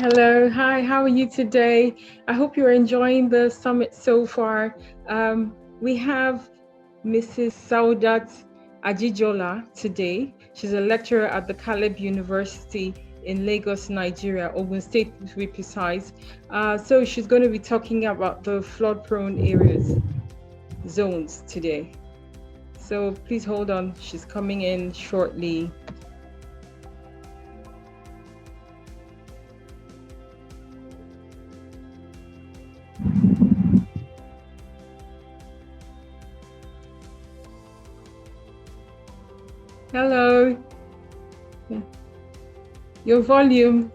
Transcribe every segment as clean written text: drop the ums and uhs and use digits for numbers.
Hello, hi, how are you today? I hope you're enjoying the summit so far. We have Mrs. Saudat Ajijola today. She's a lecturer at the Caleb University in Lagos, Nigeria, Ogun State to be precise. So she's going to be talking about the flood-prone areas, zones today. So please hold on, she's coming in shortly. Hello. Your volume.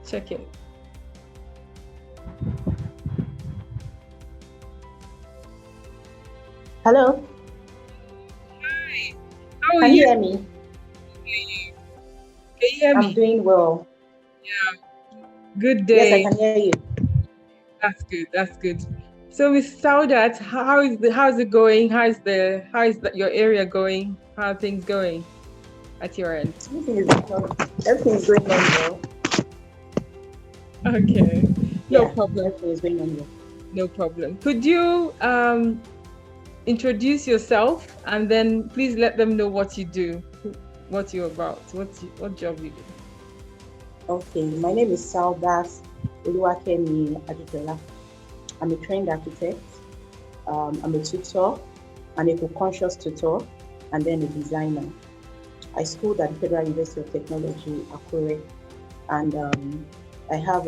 Check it. Hello. Hi. How are Can you? you hear me? Can you hear me? I'm doing well. Yeah. Good Yes, I day. can hear you. That's good. That's good. So Miss Saudat, how's it going? Your area going? How are things going at your end? Everything is going on well. Okay. No Yeah, problem. everything is going on well. No problem. Could you introduce yourself and then please let them know what you do, what you're about, what job you do. Okay, my name is Saudat Ajijola. I'm a trained architect. I'm a tutor, an eco-conscious tutor, and then a designer. I schooled at the Federal University of Technology, Akure, and I have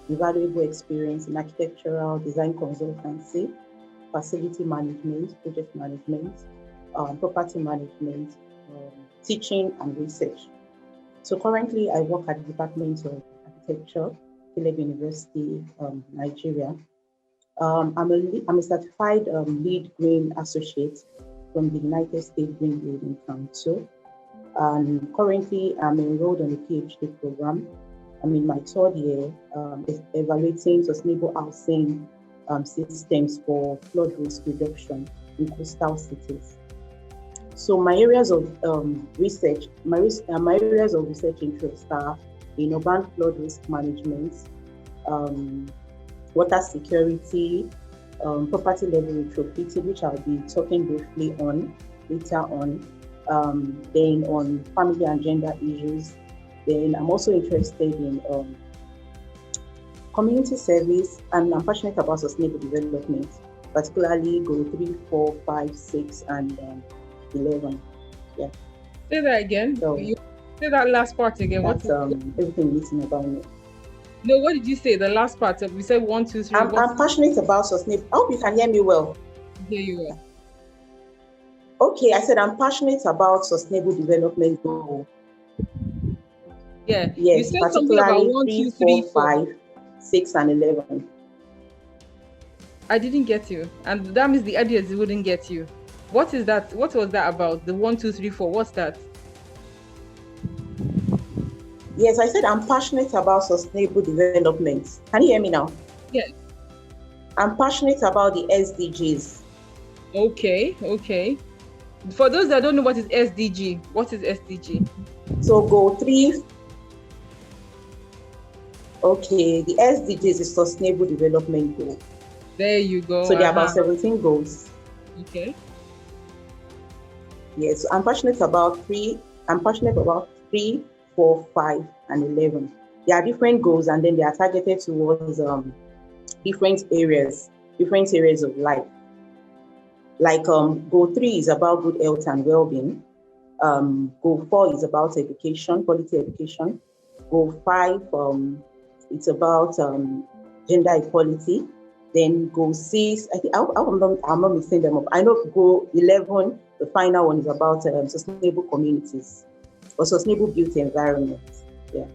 invaluable experience in architectural design consultancy, facility management, project management, property management, teaching and research. So currently I work at the Department of Architecture, Caleb University, Nigeria. I'm a certified lead green associate from the United States Green Building Council. And currently I'm enrolled on a PhD program. I'm in my third year, evaluating sustainable housing systems for flood risk reduction in coastal cities. So my areas of research, my areas of research interest are in urban flood risk management, um, water security, property level retrofitting, which I'll be talking briefly on later on. Then on family and gender issues. Then I'm also interested in community service, and I'm passionate about sustainable development, particularly goal 3, 4, 5, 6, and 11. Yeah. Say that again. So Say that last part again. that's everything written about me. No, what did you say? The last part. We said 1, 2, 3. I'm passionate about sustainable. I hope you can hear me well. Here you are. Okay, I said I'm passionate about sustainable development goal. Yeah. Yes, You said something about particularly 1, 3, 2, 4, 3, 4. 5, 6, and 11. I didn't get you, and that means the ideas wouldn't get you. What is that? What was that about? The 1, 2, 3, 4. What's that? Yes, I said I'm passionate about sustainable development. Can you hear me now? Yes. I'm passionate about the SDGs. Okay. For those that don't know what is SDG, what is SDG? So goal 3. Okay, the SDGs is Sustainable Development Goal. There you go. So there are about 17 goals. Okay. Yes, I'm passionate about 3, 4, 5, and 11. There are different goals, and then they are targeted towards different areas of life. Like goal 3 is about good health and well-being. Goal 4 is about education, quality education. Goal 5, it's about gender equality. Then goal 6, I think I'm not mixing them up. I know goal 11, the final one, is about sustainable communities or sustainable built environment. Yeah.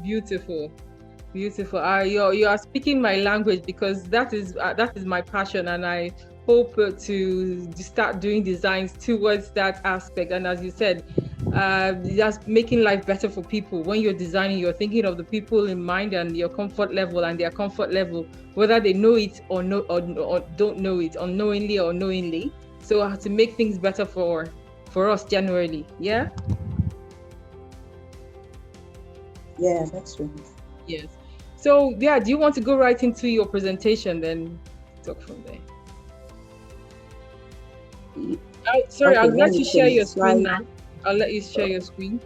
Beautiful. You are speaking my language, because that is my passion, and I hope to start doing designs towards that aspect. And as you said, just making life better for people. When you're designing, you're thinking of the people in mind and your comfort level and their comfort level, whether they know it or don't know it, unknowingly or knowingly. So to make things better for us generally. Yeah. Yeah, that's true. Yes. So yeah, do you want to go right into your presentation, then talk from there? Sorry, Okay, I'd let let me you share change the your screen slide. now. I'll let you share your screen.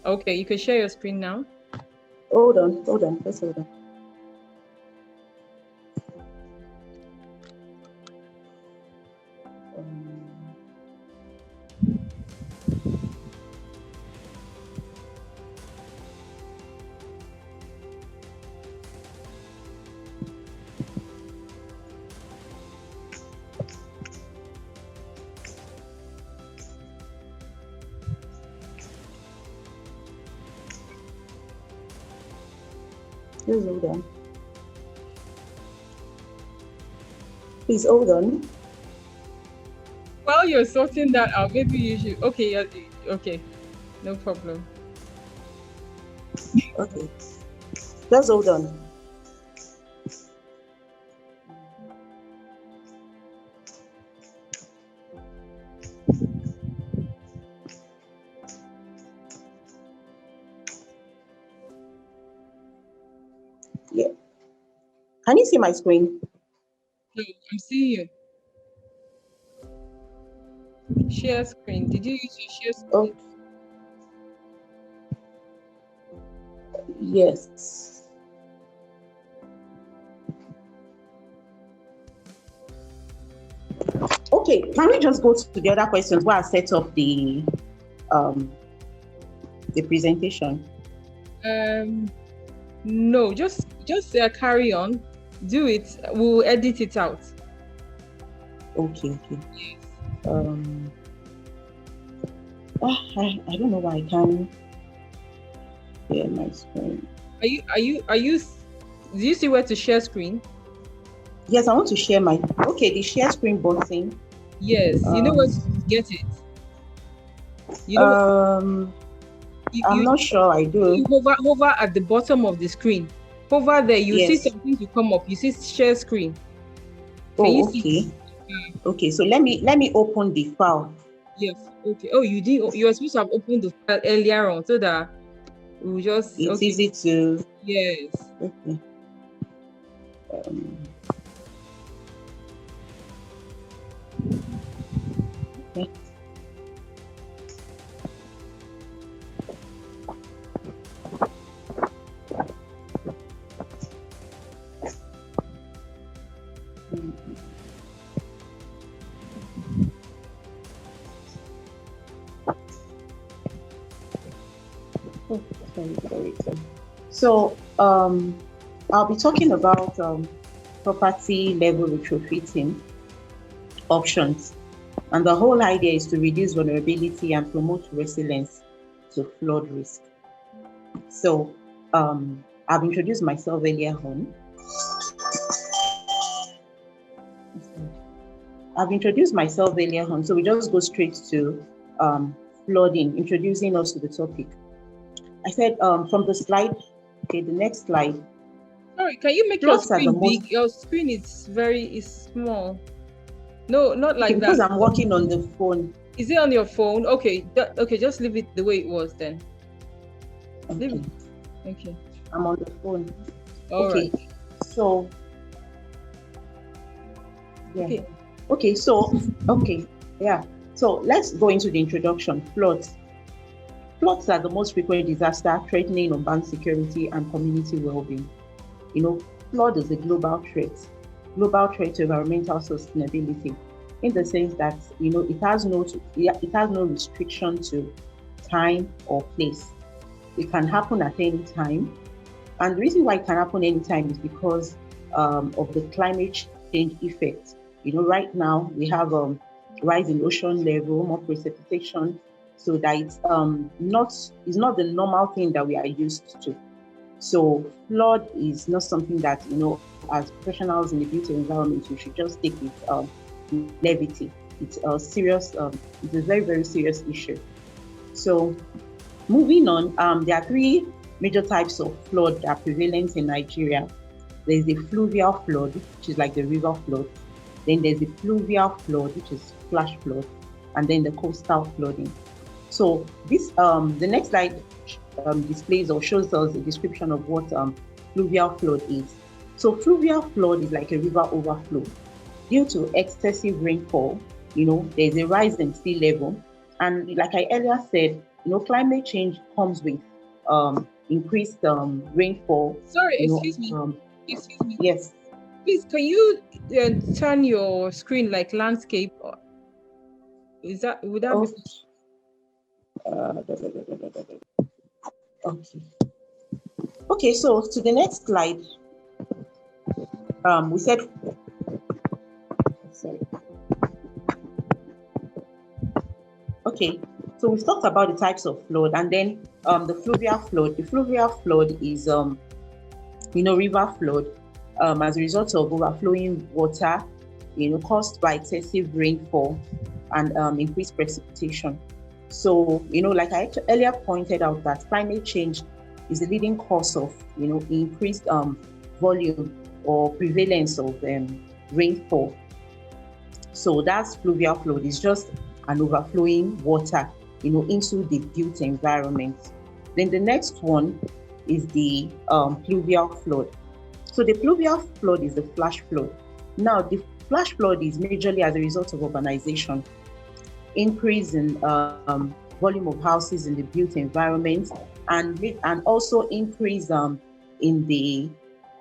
Okay, you can share your screen now. Hold on, just hold on. Um, just hold on. Please hold on. While you're sorting that out, maybe you should. Okay, okay, no problem. Okay, just hold on. Yeah. Can you see my screen? No, I'm seeing you. Share screen. Did you use your share screen? Oh, yes. Okay, can we just go to the other questions while I set up um the presentation? No, just carry on. Do it. We'll edit it out. Okay. Yes. I don't know why I can't share my screen. Are you? Do you see where to share screen? Yes, I want to share my. Okay, the share screen button. Yes. You know where to get it. You know. I'm You not sure I do. you hover at the bottom of the screen. Hover there. You see Yes. something to come up. You see share screen. Can you Oh, see? okay. Okay, so let me open the file. Yes. Okay. Oh, you did. You were supposed to have opened the file earlier on so that we just. It's Okay. easy to. Yes. Okay. Um, okay. Oh, sorry. So, I'll be talking about property level retrofitting options. And the whole idea is to reduce vulnerability and promote resilience to flood risk. So, I've introduced myself earlier on. So we just go straight to flooding, introducing us to the topic. I said from the slide, okay, the next slide. Sorry, can you make your Floods are the screen most. big? Your screen is small. No, not Okay, like because that. I'm working on the phone. Is it on your phone? Okay, okay, just leave it the way it was then. Okay. Leave it. Okay. I'm on the phone. All Okay. right. So yeah. Okay. Okay. Yeah. So let's go into the introduction. Floods. Floods are the most frequent disaster threatening urban security and community well-being. Flood is a global threat to environmental sustainability, in the sense that it has no restriction to time or place. It can happen at any time, and the reason why it can happen anytime is because of the climate change effect. Right now we have rise in ocean level, more precipitation, so that it's not the normal thing that we are used to. So flood is not something that, as professionals in the built environment, we should just take with levity. It's a serious, it's a very, very serious issue. So moving on, there are three major types of flood that are prevalent in Nigeria. There's the fluvial flood, which is like the river flood. Then there's the pluvial flood, which is flash flood, and then the coastal flooding. So the next slide displays or shows us a description of what fluvial flood is. So fluvial flood is like a river overflow. Due to excessive rainfall, there's a rise in sea level. And like I earlier said, climate change comes with increased rainfall. Sorry, excuse me. Excuse me. Yes. Please, can you turn your screen like landscape? Or would that be? Okay. Okay, so to the next slide, we said, sorry. Okay, so we've talked about the types of flood, and then the fluvial flood. The fluvial flood is river flood as a result of overflowing water, caused by excessive rainfall and increased precipitation. So, like I earlier pointed out, that climate change is the leading cause of, increased volume or prevalence of rainfall. So that's fluvial flood. It's just an overflowing water, into the built environment. Then the next one is the pluvial flood. So the pluvial flood is the flash flood. Now, the flash flood is majorly as a result of urbanization, increase in volume of houses in the built environment, and also increase in the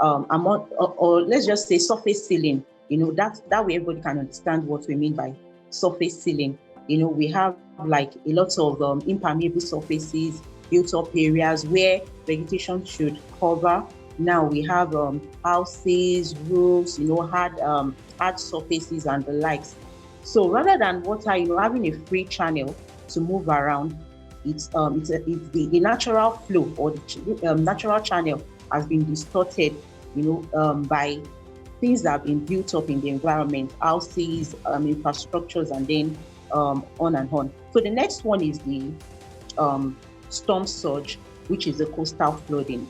amount, or let's just say surface ceiling. That way everybody can understand what we mean by surface ceiling. We have like a lot of impermeable surfaces, built up areas where vegetation should cover. Now we have houses, roofs, hard surfaces and the likes. So rather than water, having a free channel to move around, it's the natural flow, or the natural channel has been distorted, by things that have been built up in the environment, houses, infrastructures, and then on and on. So the next one is the storm surge, which is the coastal flooding.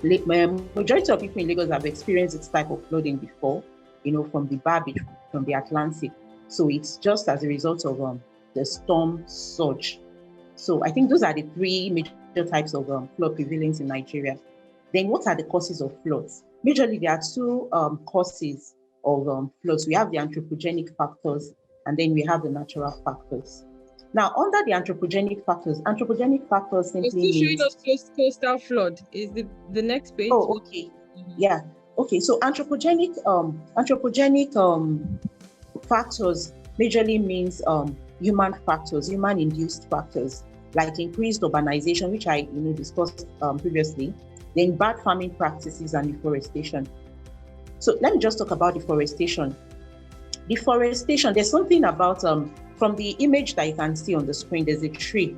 Majority of people in Lagos have experienced this type of flooding before, from the bar beach, from the Atlantic. So it's just as a result of the storm surge. So I think those are the three major types of flood prevalence in Nigeria. Then what are the causes of floods? Majorly, there are two causes of floods. We have the anthropogenic factors, and then we have the natural factors. Now, under the anthropogenic factors simply still showing means... us coastal flood. Is the next page? Oh, okay. Yeah. Okay. So anthropogenic factors majorly means human factors, human-induced factors, like increased urbanization, which I discussed previously, then bad farming practices and deforestation. So let me just talk about deforestation. Deforestation, there's something about from the image that you can see on the screen, there's a tree.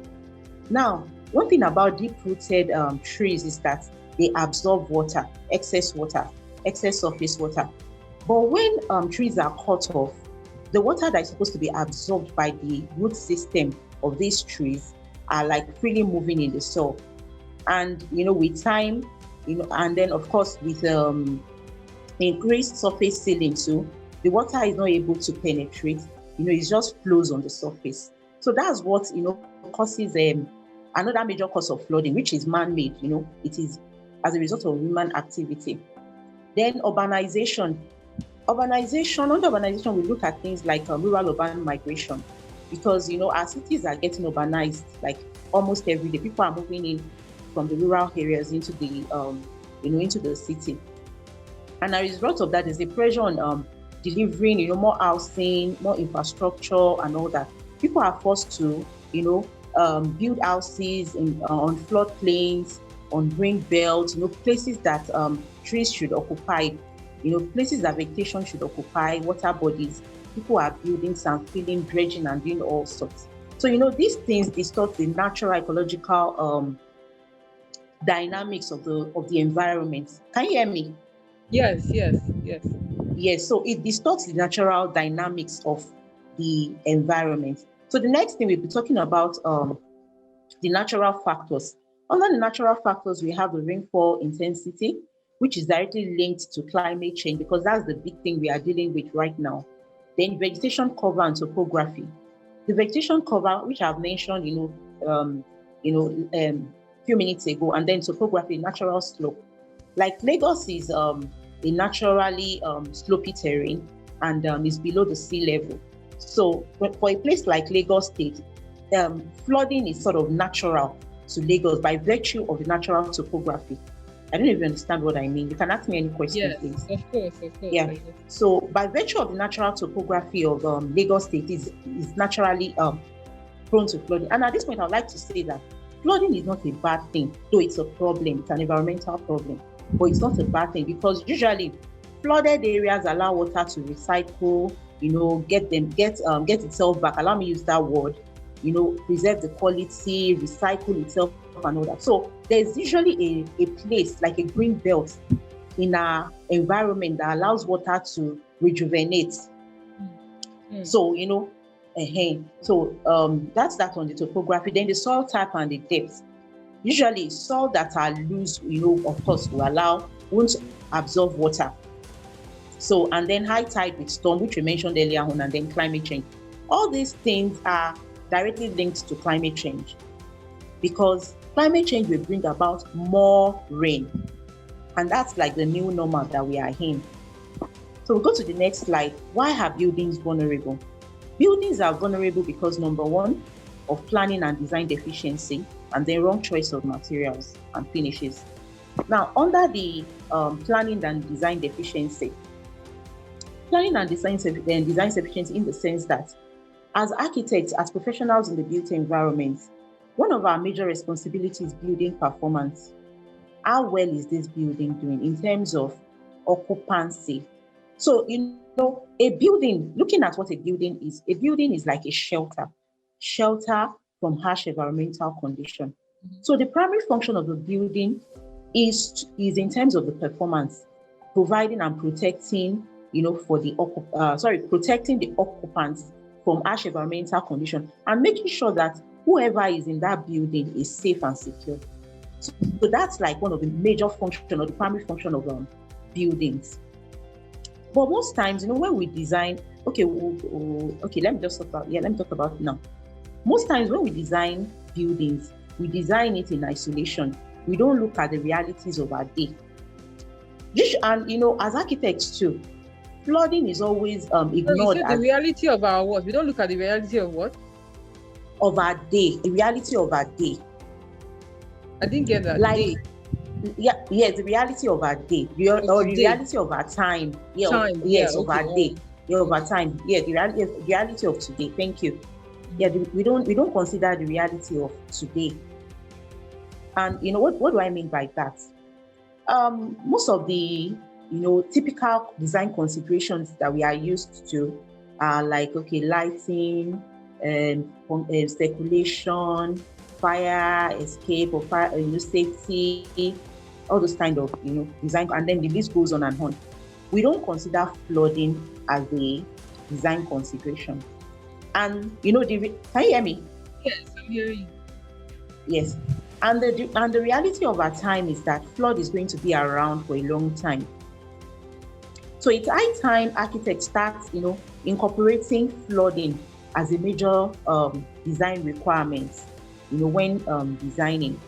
Now, one thing about deep-rooted trees is that they absorb water, excess surface water. But when trees are cut off, the water that is supposed to be absorbed by the root system of these trees are like freely moving in the soil. And with time, and then of course with increased surface ceiling too, the water is not able to penetrate. It just flows on the surface. So that's what causes another major cause of flooding, which is man-made. It is as a result of human activity. Then urbanization. Under urbanization, we look at things like rural-urban migration, because our cities are getting urbanized like almost every day. People are moving in from the rural areas into the into the city, and as a result of that, there's a pressure on delivering more housing, more infrastructure, and all that. People are forced to build houses on floodplains, on rain belts, places that trees should occupy, places that vegetation should occupy, water bodies. People are building sand filling, dredging, and doing all sorts. So these things distort the natural ecological dynamics of the environment. Can you hear me? Yes. Yes. So it distorts the natural dynamics of the environment. So the next thing we'll be talking about the natural factors. Under the natural factors, we have the rainfall intensity, which is directly linked to climate change, because that's the big thing we are dealing with right now. Then vegetation cover and topography. The vegetation cover, which I've mentioned, few minutes ago, and then topography, natural slope. Like Lagos is a naturally slopey terrain, and is below the sea level. So for a place like Lagos State, flooding is sort of natural to Lagos by virtue of the natural topography. I don't even understand what I mean. You can ask me any question, Yes, please. of course, of course. Yeah. So by virtue of the natural topography of Lagos State is naturally prone to flooding. And at this point, I'd like to say that flooding is not a bad thing, though it's a problem. It's an environmental problem, but it's not a bad thing because usually flooded areas allow water to recycle, get itself back. Allow me use that word, preserve the quality, recycle itself and all that. So there's usually a place like a green belt in our environment that allows water to rejuvenate. So, that's that on the topography. Then the soil type and the depth. Usually soil that are loose, of course, won't absorb water. So, and then high tide with storm, which we mentioned earlier on, and then climate change. All these things are directly linked to climate change because climate change will bring about more rain. And that's like the new normal that we are in. So we'll go to the next slide. Why are buildings vulnerable? Buildings are vulnerable because, number one, of planning and design deficiency, and then wrong choice of materials and finishes. Now, under the planning and design deficiency, planning and design deficiency in the sense that as architects, as professionals in the built environment, one of our major responsibilities is building performance. How well is this building doing in terms of occupancy? So, a building, looking at what a building is like a shelter from harsh environmental condition. So the primary function of the building is in terms of the performance, providing and protecting, protecting the occupants from harsh environmental condition and making sure that whoever is in that building is safe and secure. So that's like one of the major function or the primary function of buildings. But most times, when we design, let me talk about it now. Most times when we design buildings, we design it in isolation. We don't look at the realities of our day. And, as architects too, flooding is always ignored. So the reality of our what? We don't look at the reality of what? Of our day, the reality of our day. I didn't get that. Like, the reality of our day, or the reality of our time. Of our day. Of our time. The reality of today. Thank you. We don't consider the reality of today. And what do I mean by that? Most of the typical design considerations that we are used to are like lighting, circulation, fire escape or fire safety, all those kind of design, and then the list goes on and on. We don't consider flooding as a design consideration. And can you hear me? Yes, I'm hearing you. Yes. And the reality of our time is that flood is going to be around for a long time. So it's high time architects start incorporating flooding as a major design requirement when designing.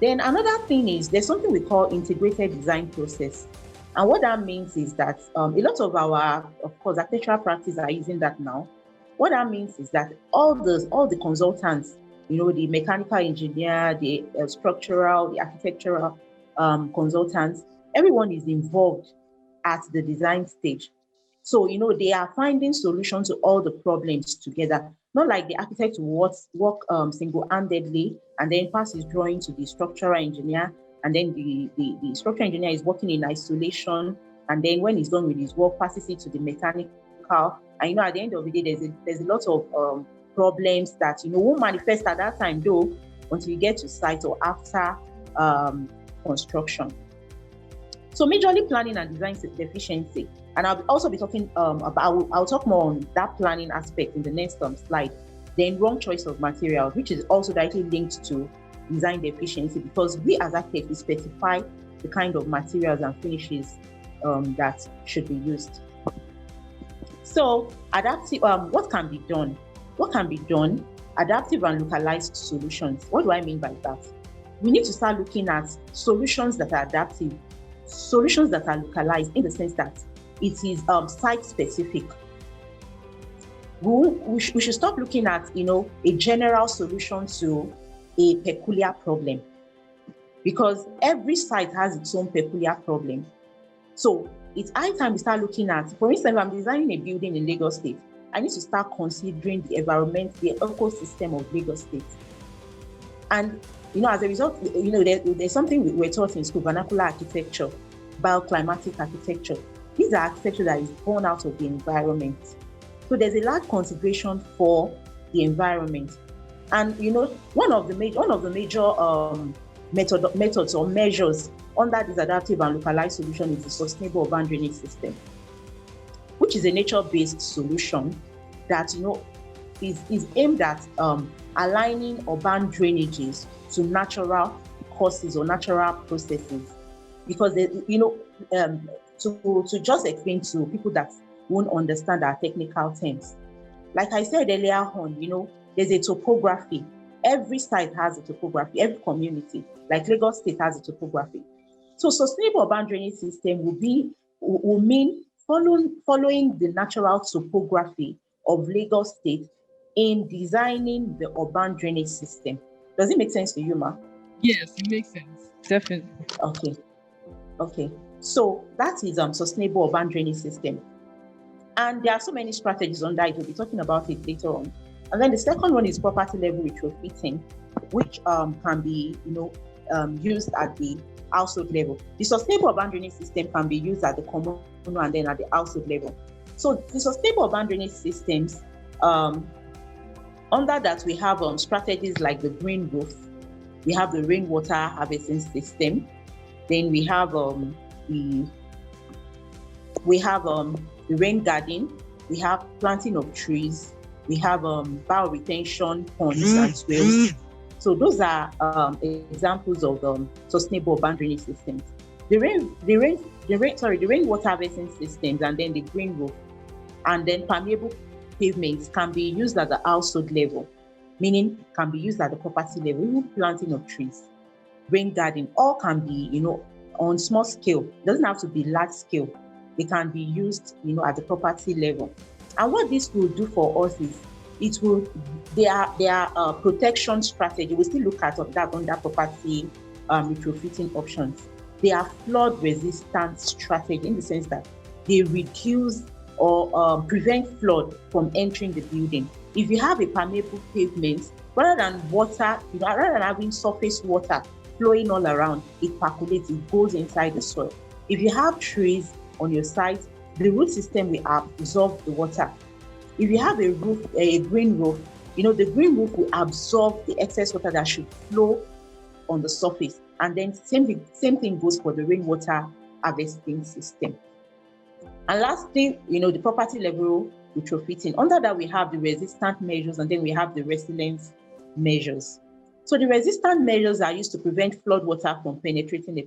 Then another thing is there's something we call integrated design process. And what that means is that a lot of our, of course, architectural practice are using that now. What that means is that all the consultants, the mechanical engineer, the structural, the architectural consultants, everyone is involved at the design stage. So, they are finding solutions to all the problems together. Not like the architect will work single-handedly and then pass his drawing to the structural engineer, and then the structural engineer is working in isolation, and then when he's done with his work, passes it to the mechanical. And at the end of the day, there's a lot of problems that won't manifest at that time though until you get to site or after construction. So majorly planning and design deficiency. And I'll also be talking I'll talk more on that planning aspect in the next slide. Then wrong choice of materials, which is also directly linked to design deficiency, because we as architects, we specify the kind of materials and finishes that should be used. So adaptive, what can be done? Adaptive and localized solutions. What do I mean by that? we need to start looking at solutions that are adaptive, solutions that are localized in the sense that it is site-specific. We should stop looking at, a general solution to a peculiar problem, because every site has its own peculiar problem. So it's high time we start looking at, for instance, if I'm designing a building in Lagos State, I need to start considering the environment, the ecosystem of Lagos State. And, as a result, there's something we're taught in school, vernacular architecture, bioclimatic architecture. These are architecture that is born out of the environment. So there's a large consideration for the environment. And, one of the major methods or measures under this adaptive and localized solution is the sustainable urban drainage system, which is a nature-based solution that, is aimed at aligning urban drainages to natural causes or natural processes. Because, to just explain to people that won't understand our technical terms, like I said earlier on, there's a topography. Every site has a topography, every community, like Lagos State has a topography. So sustainable urban drainage system will mean following the natural topography of Lagos State in designing the urban drainage system. Does it make sense to you, Ma? Yes, it makes sense. Definitely. Okay. So that is sustainable urban drainage system. And there are so many strategies on that. We'll be talking about it later on. And then the second one is property level retrofitting, which can be, used at the household level. The sustainable urban drainage system can be used at the communal and then at the household level. So the sustainable urban drainage systems, under that we have strategies like the green roof, we have the rainwater harvesting system, then we have the rain garden, we have planting of trees, we have bioretention ponds and swales. So those are examples of sustainable urban drainage systems. The rainwater harvesting systems, and then the green roof, and then permeable pavements can be used at the household level, meaning can be used at the property level. Even planting of trees, rain garden, all can be, on small scale. It doesn't have to be large scale. They can be used, at the property level. And what this will do for us is, their protection strategy. We still look at that under property retrofitting options. They are flood resistant strategy in the sense that they reduce or prevent flood from entering the building. If you have a permeable pavement, rather than having surface water flowing all around, it percolates, it goes inside the soil. If you have trees on your site, the root system will absorb the water. If you have a green roof, the green roof will absorb the excess water that should flow on the surface. And then same thing goes for the rainwater harvesting system. And lastly, the property level retrofitting. Under that, we have the resistant measures, and then we have the resilience measures. So the resistant measures are used to prevent flood water from penetrating a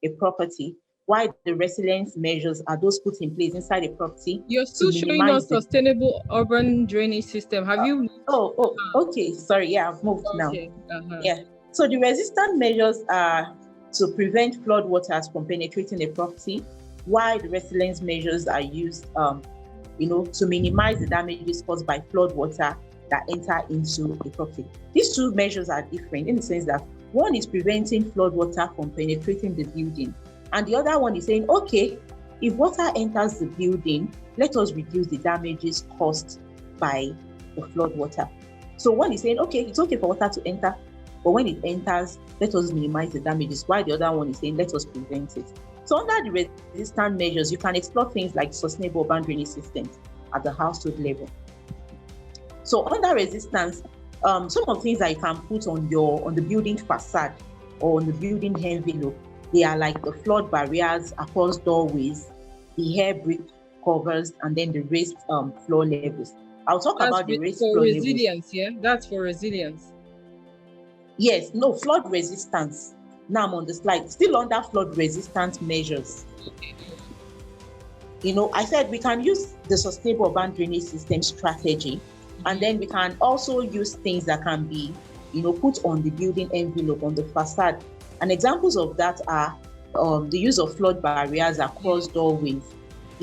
property, while the resilience measures are those put in place inside a property. You're still showing us sustainable urban drainage system. Have you? Okay. Sorry. Yeah, I've moved now. Uh-huh. Yeah. So the resistant measures are to prevent flood waters from penetrating a property, while the resilience measures are used, to minimize the damages caused by flood water that enter into a property. These two measures are different in the sense that one is preventing flood water from penetrating the building, and the other one is saying, okay, if water enters the building, let us reduce the damages caused by the flood water. So one is saying, okay, it's okay for water to enter, but when it enters, let us minimize the damages, while the other one is saying, let us prevent it. So under the resistant measures, you can explore things like sustainable urban drainage systems at the household level. So under resistance, some of the things that you can put on the building facade or on the building envelope, they are like the flood barriers across doorways, the hair brick covers, and then the raised floor levels. I'll talk about the raised floor resilience, levels. Yeah, that's for resilience. Yes, no, flood resistance. Now I'm on the slide, still under flood resistant measures. I said we can use the sustainable urban drainage system strategy, and then we can also use things that can be, put on the building envelope, on the facade. And examples of that are the use of flood barriers across doorways,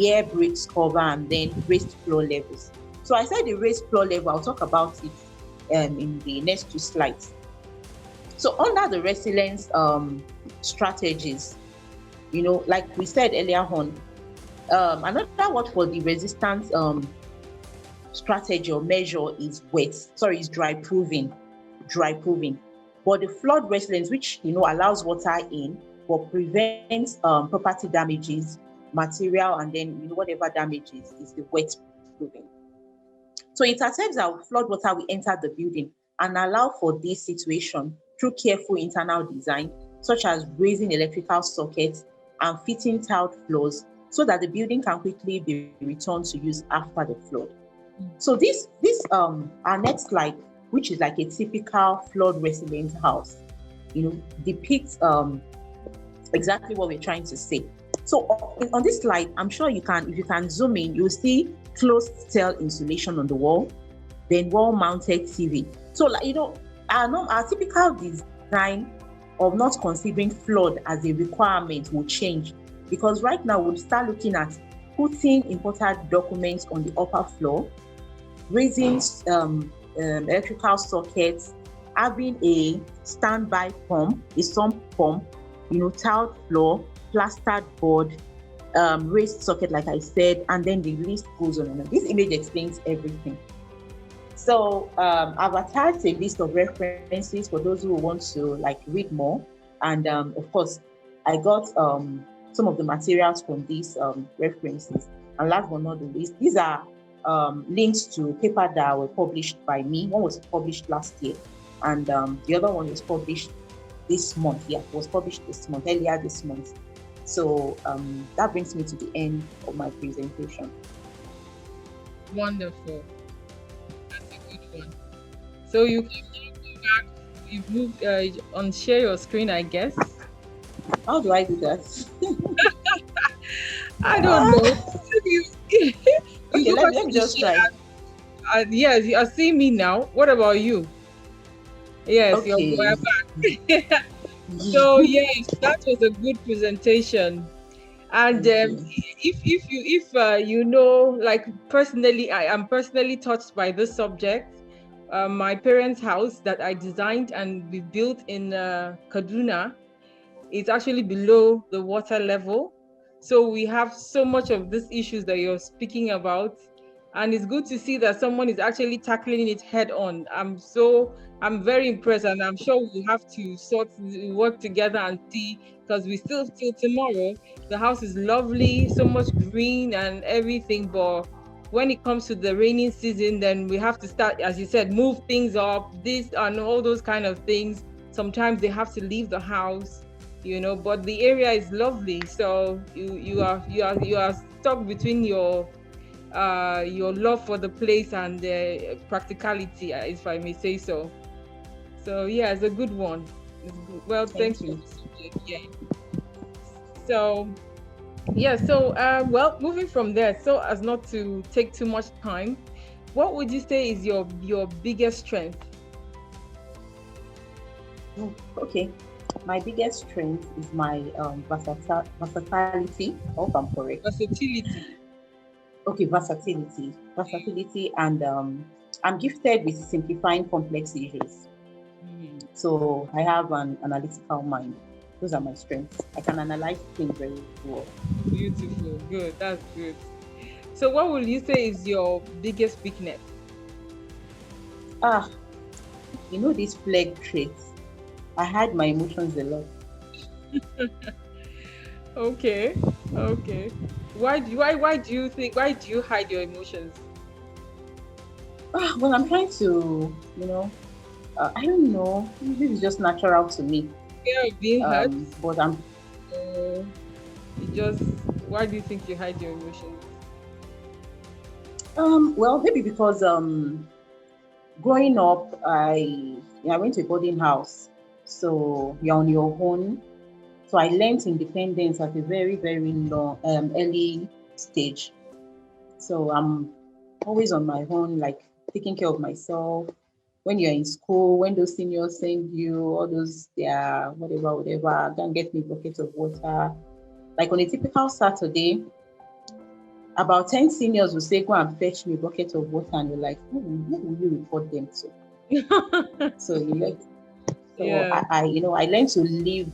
air bricks cover, and then raised floor levels. So I said the raised floor level, I'll talk about it in the next two slides. So under the resilience strategies, like we said earlier on, another word for the resistance strategy or measure is dry proving. Dry proving. But the flood resilience, which allows water in but prevents property damages, material, and then whatever damages, is the wet proving. So it attempts that flood water will enter the building and allow for this situation through careful internal design, such as raising electrical sockets and fitting tiled floors so that the building can quickly be returned to use after the flood. So this our next slide, which is like a typical flood resilient house, depicts exactly what we're trying to say. So on this slide, I'm sure if you can zoom in, you'll see closed cell insulation on the wall, then wall-mounted TV. So our typical design of not considering flood as a requirement will change, because right now we'll start looking at putting important documents on the upper floor, raising electrical sockets, having a standby pump, a sump pump, tiled floor, plastered board, raised socket, like I said, and then the list goes on and on. This image explains everything. So I've attached a list of references for those who want to read more, and of course, I got some of the materials from these references. And last but not the least, these are links to paper that were published by me. One was published last year, and the other one was published this month. Yeah, it was published earlier this month. So that brings me to the end of my presentation. Wonderful. That's a good one. So you can now go back. You've moved on share your screen, I guess. How do I do that? I don't know. You, you Okay, go back let to me the just try. share. Yes, you are seeing me now. What about you? Yes, you're Okay. back. So yes, that was a good presentation. And Thank you. if like personally, I am personally touched by this subject. My parents' house that I designed and we built in Kaduna, it's actually below the water level. So we have so much of these issues that you're speaking about. And it's good to see that someone is actually tackling it head on. I'm very impressed, and I'm sure we'll have to work together and see, because we still tomorrow. The house is lovely, so much green and everything, but when it comes to the raining season, then we have to start, as you said, move things up, this and all those kind of things. Sometimes they have to leave the house, but the area is lovely. So you are stuck between your love for the place and the practicality, if I may say so. So yeah, it's a good one. It's good. Well, Thank thanks for you. the subject. Yeah. So yeah, so well, moving from there, so as not to take too much time, what would you say is your biggest strength? Okay. My biggest strength is my versatility. I hope I'm correct. Versatility. Okay, versatility, and I'm gifted with simplifying complex issues. Mm, So I have an analytical mind. Those are my strengths. I can analyze things very well. beautiful. Good. That's good. So what would you say is your biggest weakness? Ah, these plague traits. I hide my emotions a lot. Okay. Okay. Why do you hide your emotions? Well, I'm trying to, I don't know. This is just natural to me. Fear of being hurt? But I'm Or you just why do you think you hide your emotions? well, maybe because growing up, I went to a boarding house, so you're on your own. So I learned independence at a very, very long, early stage. So I'm always on my own, like taking care of myself. when you're in school, when those seniors send you all those their whatever, go and get me a bucket of water. Like on a typical Saturday, about 10 seniors will say, go and fetch me a bucket of water, and you're like, who will you report them to? So you like, so Yeah. I learned to live,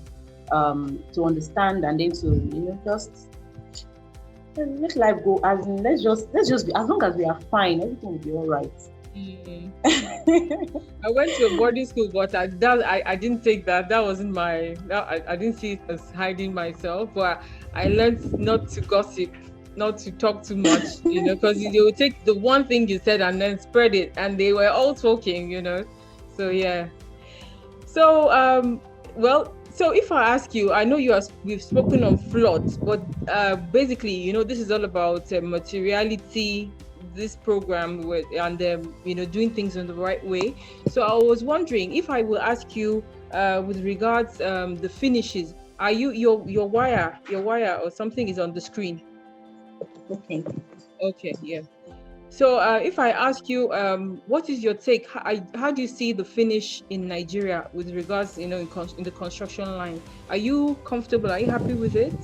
to understand, and then to just let life go. As in, let's just be, as long as we are fine, everything will be all right. Mm. I went to a boarding school, but I didn't take that. That wasn't my. I didn't see it as hiding myself. But I learned not to gossip, not to talk too much, because they will take the one thing you said and then spread it, and they were all talking. So yeah. So well, so if I ask you, I know we've spoken on floods, but basically, this is all about materiality. This program and doing things in the right way. So I was wondering if I will ask you with regards the finishes. Are you your wire or something is on the screen? Okay. Okay, yeah. So if I ask you, what is your take? How do you see the finish in Nigeria with regards, in the construction line? Are you comfortable? Are you happy with it?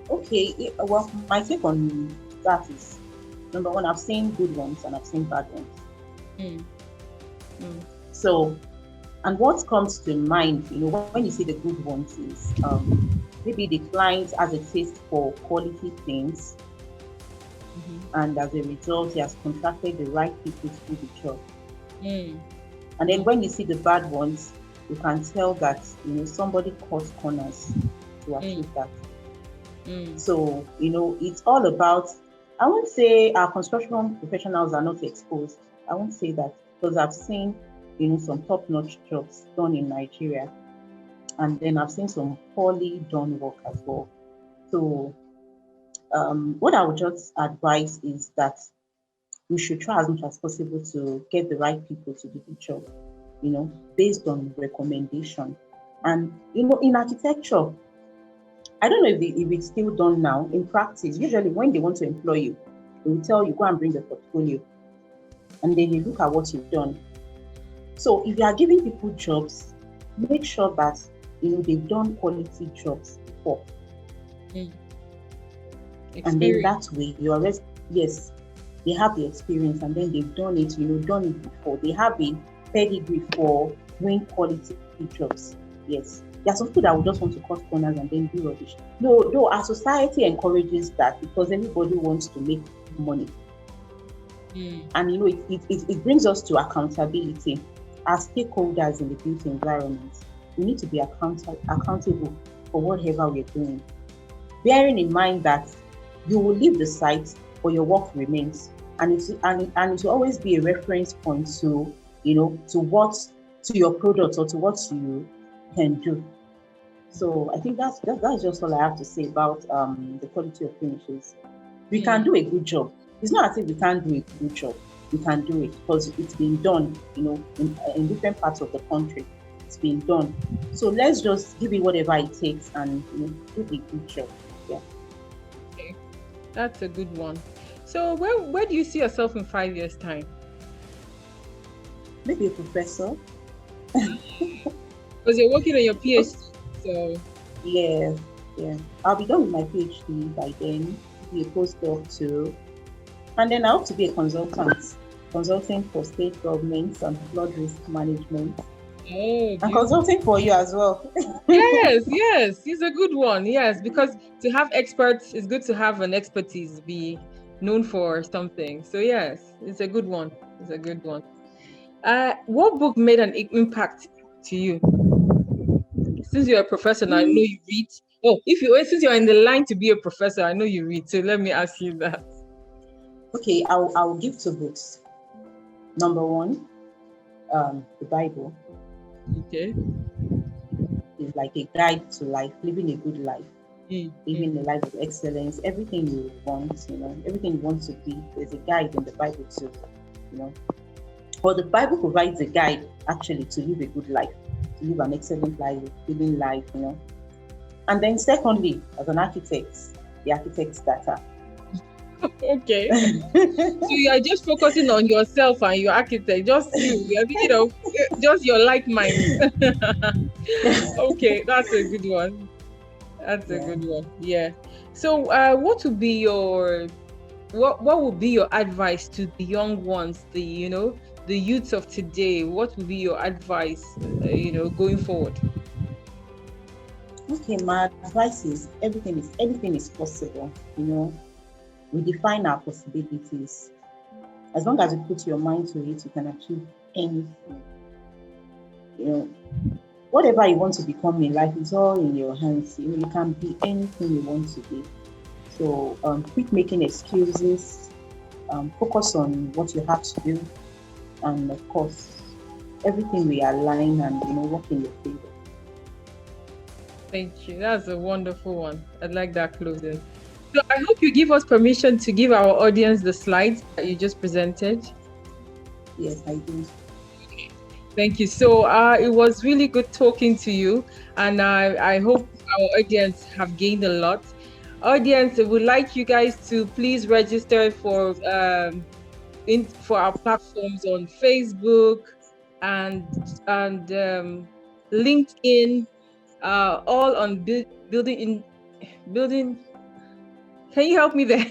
Okay. Well, my take on that is, number one, I've seen good ones and I've seen bad ones. Mm, mm, So, and what comes to mind, when you see the good ones is maybe the client has a taste for quality things, mhm, and as a result, he has contracted the right people to do the job. mm, And then mm, when you see the bad ones, you can tell that somebody cut corners to mm, achieve that. mm, So it's all about. I won't say our construction professionals are not exposed. I won't say that, because I've seen some top-notch jobs done in Nigeria, and then I've seen some poorly done work as well. So what I would just advise is that we should try as much as possible to get the right people to do the job, based on recommendation. And in architecture, I don't know if it's still done now. In practice, usually when they want to employ you, they will tell you, go and bring the portfolio, and then you look at what you've done. So if you are giving people jobs, make sure that they've done quality jobs before, mm. and then Experience. that way you are yes, they have the experience, and then they've done it, done it before. They have a pedigree for doing quality jobs. Yes. There are some people that will just want to cut corners and then do rubbish. No, though our society encourages that because everybody wants to make money. Mm, And it brings us to accountability. As stakeholders in the built environment, we need to be accountable for whatever we're doing. Bearing in mind that you will leave the site, but your work remains, and it will always be a reference point to to your product or to what you can do. So I think that's just all I have to say about the quality of finishes. We can mm. do a good job. It's not as if we can't do a good job. We can do it because it's been done, in different parts of the country. It's been done. So let's just give it whatever it takes and do the good job. Yeah. Okay, that's a good one. So where do you see yourself in 5 years' time? Maybe a professor. Because you're working on your PhD. So Yeah, yeah. I'll be done with my PhD by then, be a postdoc too. And then I hope to be a consultant, consulting for state governments on flood risk management, oh, and beautiful. consulting for you as well. Yes, yes, he's a good one. Yes, because to have experts, it's good to have an expertise, be known for something. So yes, it's a good one. It's a good one. What book made an impact to you? Since you're a professor, now I know you read. Oh, since you're in the line to be a professor, I know you read. So let me ask you that. Okay, I'll give two books. Number one, the Bible Okay. is like a guide to life, living a good life, Mm, living a mm, life of excellence. Everything you want, everything you want to be, there's a guide in the Bible to, you know. But the Bible provides a guide actually to live a good life, to live an excellent life, living life. And then secondly, as an architect, the architect's data. Okay. So you are just focusing on yourself and your architect, just you. You're thinking of just your like minds. Okay, that's a good one. That's a Yeah. good one. Yeah. So, what would be your what would be your advice to the young ones, the youths of today? What would be your advice, going forward? Okay, my advice is anything is possible. We define our possibilities. As long as you put your mind to it, you can achieve anything. You know, whatever you want to become in life is all in your hands. You can be anything you want to be. So quit making excuses. Focus on what you have to do, and of course, everything will align and work in your favor. Thank you. That's a wonderful one. I'd like that closing. So I hope you give us permission to give our audience the slides that you just presented. Yes, I do. Thank you. So it was really good talking to you, and I hope our audience have gained a lot. Audience, I would like you guys to please register for our platforms on Facebook and LinkedIn, all on building. Can you help me there?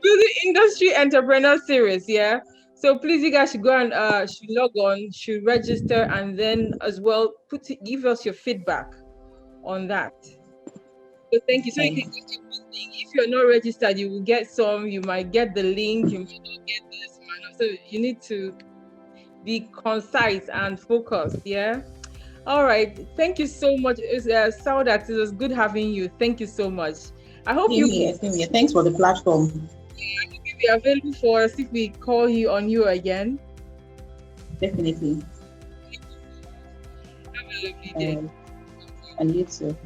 Building Industry Entrepreneur Series, yeah. So please, you guys should go and should log on, should register, and then as well give us your feedback on that. So thank you. So you Okay. can get everything. If you're not registered, you will get some. You might get the link. You might not get this. You might not. So you need to be concise and focused. Yeah. All right. Thank you so much. Saudat, it was good having you. Thank you so much. I hope Same you here. Same here. Thanks for the platform. will be available for us if we call you on you again. Definitely. Have a lovely day. And you too.